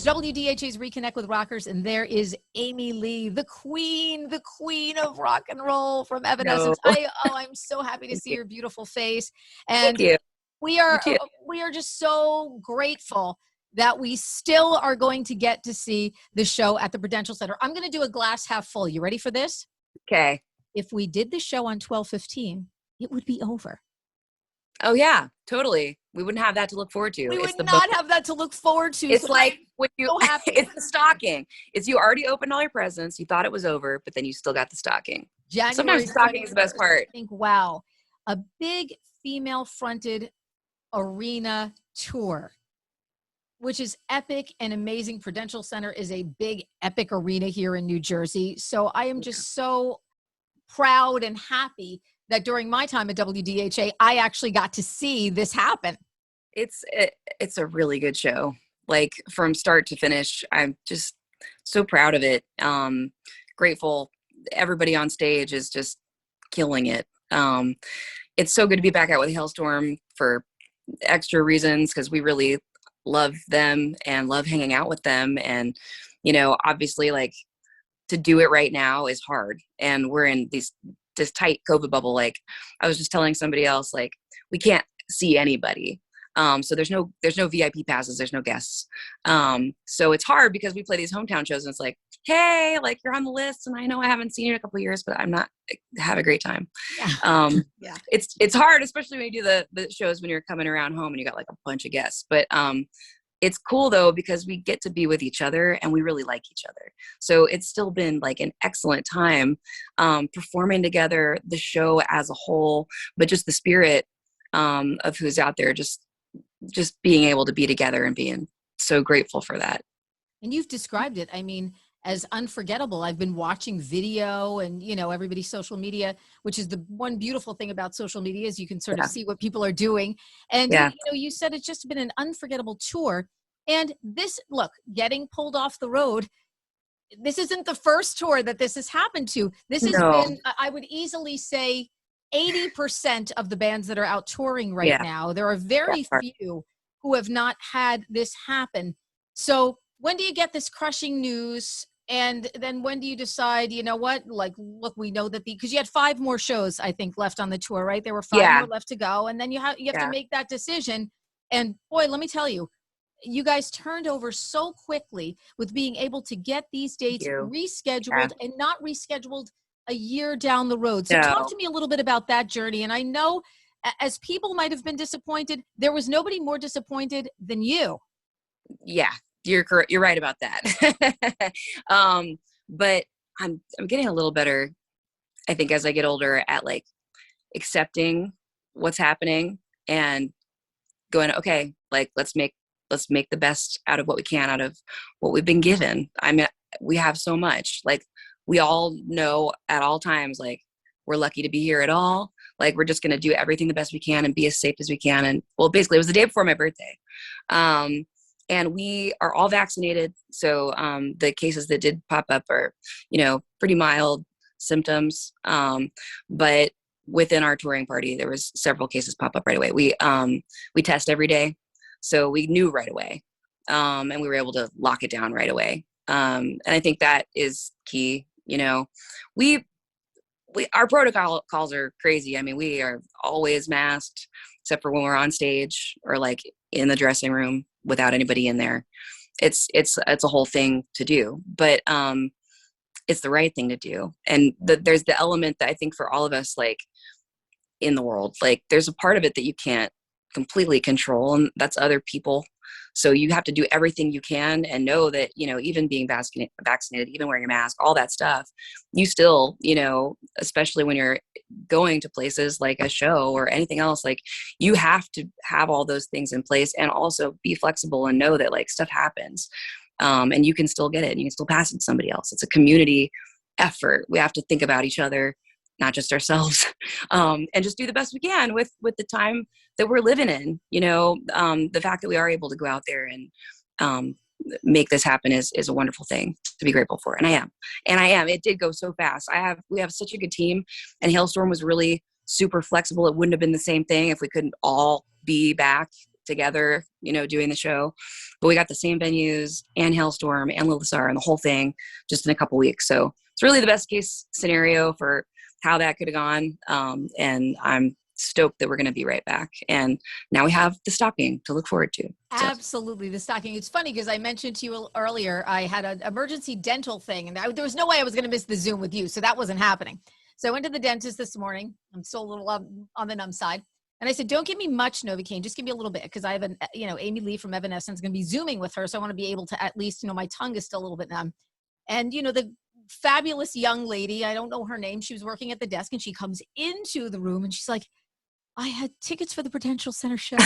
WDHA's Reconnect with Rockers, and there is Amy Lee, the queen of rock and roll from Evanescence. No. I'm so happy to see your beautiful face. Thank And you. we are You too. we are just so grateful that we still are going to get to see the show at the Prudential Center. I'm going to do a glass half full. You ready for this? Okay. If we did the show on 12/15, it would be over. Oh yeah, totally. We wouldn't have that to look forward to. We It's would the not have that to look forward to. It's so like when you, so happy. it's the stocking. It's you already opened all your presents. You thought it was over, but then you still got the stocking. January Sometimes the stocking is the best part. I think, wow, a big female-fronted arena tour, which is epic and amazing. Prudential Center is a big, epic arena here in New Jersey. So I am just so proud and happy that during my time at WDHA, I actually got to see this happen. It's a really good show. Like from start to finish, I'm just so proud of it. Grateful. Everybody on stage is just killing it. It's so good to be back out with Hailstorm for extra reasons, because we really love them and love hanging out with them. And, obviously, like, to do it right now is hard. And we're in this tight COVID bubble. Like, I was just telling somebody else, like, we can't see anybody. So there's no VIP passes. There's no guests. So it's hard because we play these hometown shows and it's like, hey, like, you're on the list and I know I haven't seen you in a couple of years, but I'm not have a great time. Yeah. Yeah. It's hard, especially when you do the shows when you're coming around home and you got like a bunch of guests, but, it's cool though, because we get to be with each other and we really like each other. So it's still been like an excellent time, performing together, the show as a whole, but just the spirit, of who's out there, just being able to be together and being so grateful for that. And you've described it, I mean, as unforgettable. I've been watching video and, everybody's social media, which is the one beautiful thing about social media is you can sort of see what people are doing. And, you said it's just been an unforgettable tour. And this, look, getting pulled off the road, this isn't the first tour that this has happened to. This has been, I would easily say, 80% of the bands that are out touring right now. There are very few who have not had this happen. So when do you get this crushing news? And then when do you decide, you know what, like, look, we know that because you had 5 more shows, I think, left on the tour, right? There were 5 more left to go. And then you have to make that decision. And boy, let me tell you, you guys turned over so quickly with being able to get these dates rescheduled and not rescheduled a year down the road. So talk to me a little bit about that journey. And I know as people might have been disappointed, there was nobody more disappointed than you. Yeah, you're correct. You're right about that. But I'm getting a little better, I think, as I get older at like accepting what's happening and going, okay, like, let's make the best out of what we can, out of what we've been given. We have so much, like, we all know at all times, like, we're lucky to be here at all. Like, we're just going to do everything the best we can and be as safe as we can. And well, basically it was the day before my birthday. And we are all vaccinated. So, the cases that did pop up are, pretty mild symptoms. But within our touring party, there was several cases pop up right away. We test every day. So we knew right away. And we were able to lock it down right away. And I think that is key. Our protocols are crazy. I mean, we are always masked except for when we're on stage or like in the dressing room without anybody in there. It's a whole thing to do, but, it's the right thing to do. And there's the element that I think for all of us, like in the world, like there's a part of it that you can't completely control, and that's other people. So you have to do everything you can and know that, even being vaccinated, even wearing a mask, all that stuff, you still, especially when you're going to places like a show or anything else, like you have to have all those things in place and also be flexible and know that like stuff happens. And you can still get it and you can still pass it to somebody else. It's a community effort. We have to think about each other, not just ourselves, and just do the best we can with the time that we're living in. The fact that we are able to go out there and make this happen is a wonderful thing to be grateful for. And I am. It did go so fast. We have such a good team, and Hailstorm was really super flexible. It wouldn't have been the same thing if we couldn't all be back together, doing the show, but we got the same venues and Hailstorm and Lilith Czar and the whole thing just in a couple weeks. So it's really the best case scenario for how that could have gone. And I'm stoked that we're going to be right back. And now we have the stocking to look forward to. So. Absolutely. The stocking. It's funny because I mentioned to you earlier, I had an emergency dental thing and there was no way I was going to miss the Zoom with you. So that wasn't happening. So I went to the dentist this morning. I'm still a little on the numb side. And I said, don't give me much Novocaine, just give me a little bit. Because I have Amy Lee from Evanescence going to be Zooming with her. So I want to be able to at least, my tongue is still a little bit numb. And, the fabulous young lady, I don't know her name. She was working at the desk and she comes into the room and she's like, I had tickets for the Prudential Center show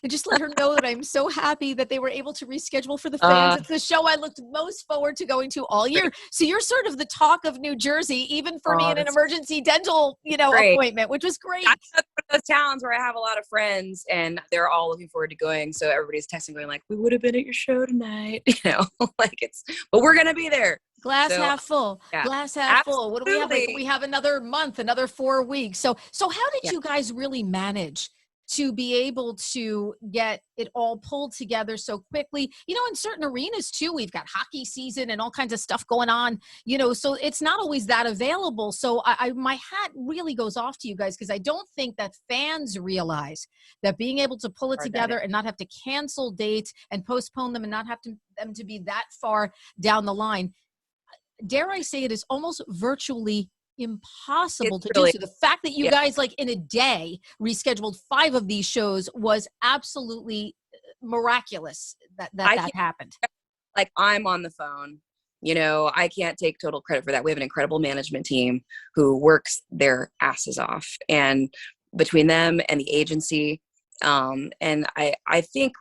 and just let her know that I'm so happy that they were able to reschedule for the fans. It's the show I looked most forward to going to all year. So you're sort of the talk of New Jersey, even for me in an emergency dental, appointment, which was great. That's one of those towns where I have a lot of friends and they're all looking forward to going. So everybody's texting going like, we would have been at your show tonight, but we're going to be there. Glass half full. Yeah, glass half absolutely. full. What do we have? We have another month, another 4 weeks. So how did you guys really manage to be able to get it all pulled together so quickly? In certain arenas too, we've got hockey season and all kinds of stuff going on, so it's not always that available. So my hat really goes off to you guys because I don't think that fans realize that being able to pull it together and not have to cancel dates and postpone them and not have them to be that far down the line. Dare I say it is almost virtually impossible to do. So the fact that you guys in a day rescheduled 5 of these shows was absolutely miraculous that happened. I'm on the phone, I can't take total credit for that. We have an incredible management team who works their asses off, and between them and the agency, and I think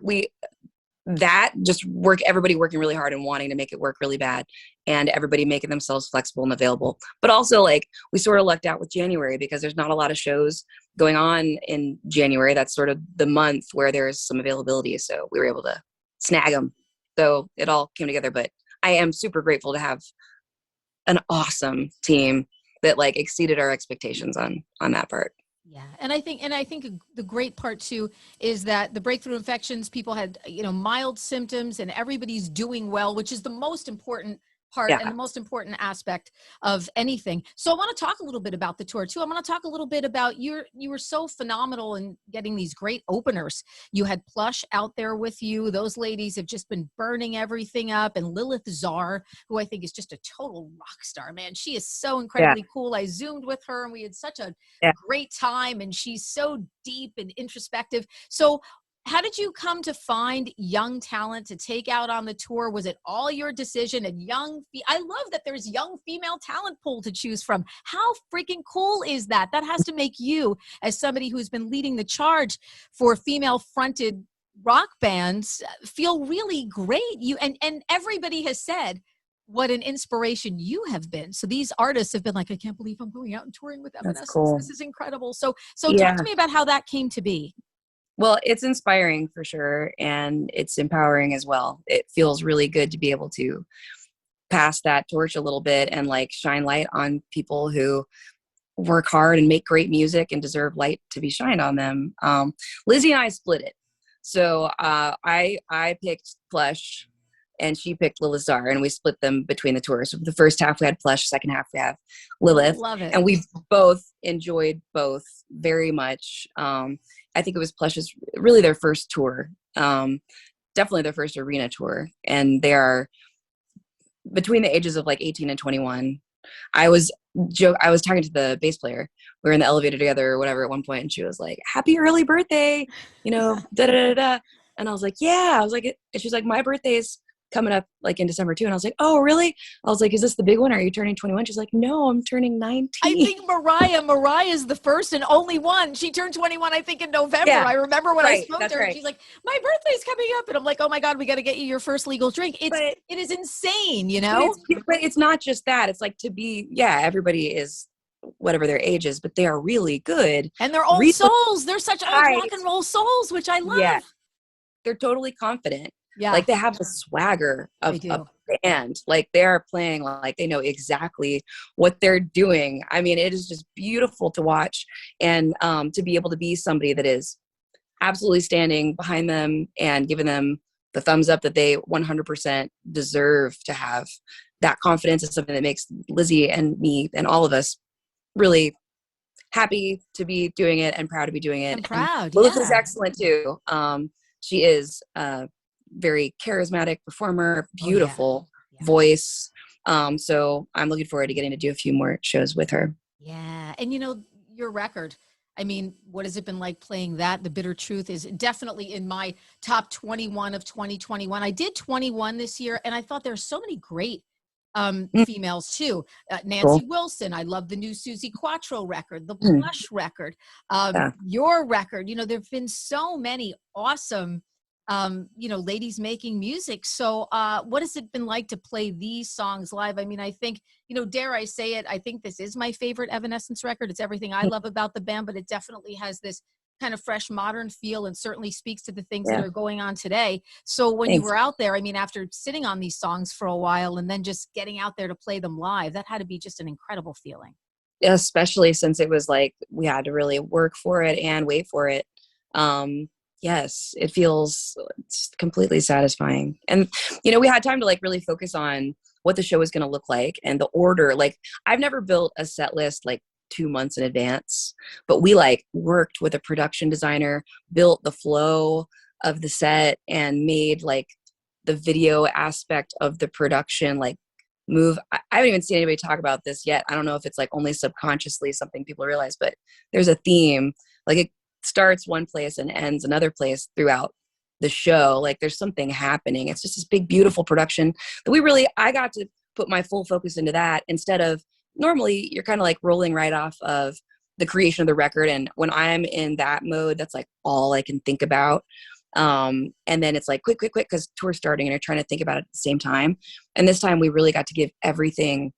everybody working really hard and wanting to make it work really bad, and everybody making themselves flexible and available. But also we sort of lucked out with January because there's not a lot of shows going on in January. That's sort of the month where there's some availability. So we were able to snag them. So it all came together, but I am super grateful to have an awesome team that exceeded our expectations on that part. Yeah. And I think the great part too is that the breakthrough infections, people had, mild symptoms and everybody's doing well, which is the most important part and the most important aspect of anything. So I want to talk a little bit about the tour too. I want to talk a little bit about you were so phenomenal in getting these great openers. You had Plush out there with you. Those ladies have just been burning everything up. And Lilith Czar, who I think is just a total rock star, man. She is so incredibly cool. I Zoomed with her and we had such a great time, and she's so deep and introspective. So how did you come to find young talent to take out on the tour? Was it all your decision? And I love that there's young female talent pool to choose from. How freaking cool is that? That has to make you, as somebody who's been leading the charge for female fronted rock bands, feel really great. And everybody has said what an inspiration you have been. So these artists have been like, I can't believe I'm going out and touring with Evanescence. Cool. This is incredible. So talk to me about how that came to be. Well, it's inspiring for sure, and it's empowering as well. It feels really good to be able to pass that torch a little bit and shine light on people who work hard and make great music and deserve light to be shined on them. Lzzy and I split it. So I picked Plush and she picked Lilith Czar, and we split them between the tours. So the first half we had Plush, second half we have Lilith. Love it. And we both enjoyed both very much. I think it was Plush's really their first tour, definitely their first arena tour. And they are between the ages of 18 and 21. I was talking to the bass player. We were in the elevator together or whatever at one point, and she was like, happy early birthday, da da da da. And I was like, yeah. And she's like, my birthday's coming up in December too. And I was like, oh, really? I was like, is this the big one? Are you turning 21? She's like, no, I'm turning 19. I think Mariah is the first and only one. She turned 21, I think, in November. Yeah, I remember when I spoke to her. Right. She's like, my birthday's coming up. And I'm like, oh my God, we got to get you your first legal drink. It is insane, But it's not just that. It's to be, everybody is whatever their age is, but they are really good. And they're old souls. They're such old rock and roll souls, which I love. Yeah. They're totally confident. Yeah. They have the swagger of a band. They are playing they know exactly what they're doing. I mean, it is just beautiful to watch, and to be able to be somebody that is absolutely standing behind them and giving them the thumbs up that they 100% deserve to have. That confidence is something that makes Lzzy and me and all of us really happy to be doing it and proud to be doing it. I'm proud. Lilith Yeah. is excellent too. She is a very charismatic performer, beautiful voice. So I'm looking forward to getting to do a few more shows with her. Yeah. And your record, I mean, what has it been like playing that? The Bitter Truth is definitely in my top 21 of 2021. I did 21 this year, and I thought there's so many great females too. Nancy Wilson. I love the new Susie Quattro record, the Plush record, your record. There've been so many awesome, ladies making music. So what has it been like to play these songs live? I mean, I think, dare I say it, I think this is my favorite Evanescence record. It's everything I love about the band, but it definitely has this kind of fresh modern feel and certainly speaks to the things that are going on today. So when you were out there, I mean, after sitting on these songs for a while and then just getting out there to play them live, that had to be just an incredible feeling. Especially since it was like, we had to really work for it and wait for it. Yes, it's completely satisfying. And, we had time to like really focus on what the show was going to look like and the order. Like I've never built a set list like 2 months in advance, but we like worked with a production designer, built the flow of the set and made like the video aspect of the production, like move. I haven't even seen anybody talk about this yet. I don't know if it's like only subconsciously something people realize, but there's a theme, like it starts one place and ends another place throughout the show. Like there's something happening. It's just this big, beautiful production that I got to put my full focus into that instead of normally you're kind of like rolling right off of the creation of the record. And when I'm in that mode, that's like all I can think about. And then it's like quick, because tour's starting and you're trying to think about it at the same time. And this time we really got to give everything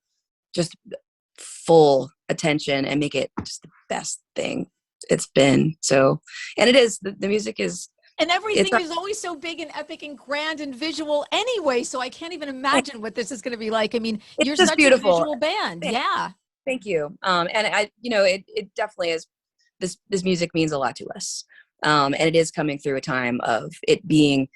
just full attention and make it just the best thing it's been. So, and it is, the music is, and everything is always so big and epic and grand and visual anyway. So I can't even imagine what this is going to be like. I mean, you're such beautiful. A visual band. Yeah. Thank you. And it definitely is. This music means a lot to us. And it is coming through a time of it being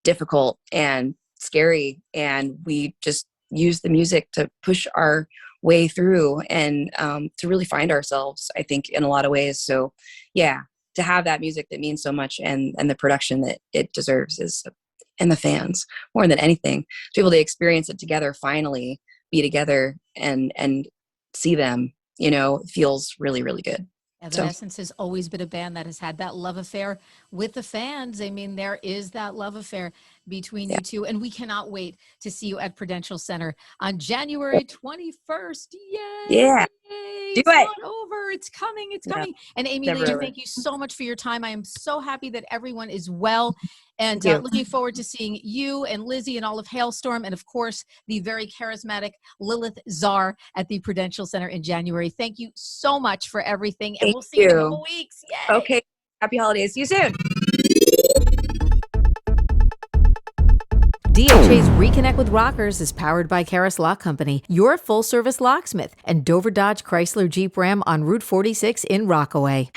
difficult and scary. And we just use the music to push our way through and to really find ourselves, I think, in a lot of ways. So yeah, to have that music that means so much and the production that it deserves and the fans more than anything, to be able to experience it together, finally be together and see them, feels really, really good. Evanescence has always been a band that has had that love affair with the fans. I mean, there is that love affair between you two, and we cannot wait to see you at Prudential Center on January 21st. Yay! Yeah. It's not over. It's coming. It's coming. And Amy Lee, thank you so much for your time. I am so happy that everyone is well, and looking forward to seeing you and Lzzy and all of Hailstorm, and of course, the very charismatic Lilith Czar at the Prudential Center in January. Thank you so much for everything, and we'll see you in a couple weeks. Yay! Okay. Happy holidays. See you soon. DHA's Reconnect with Rockers is powered by Karis Lock Company, your full-service locksmith, and Dover Dodge Chrysler Jeep Ram on Route 46 in Rockaway.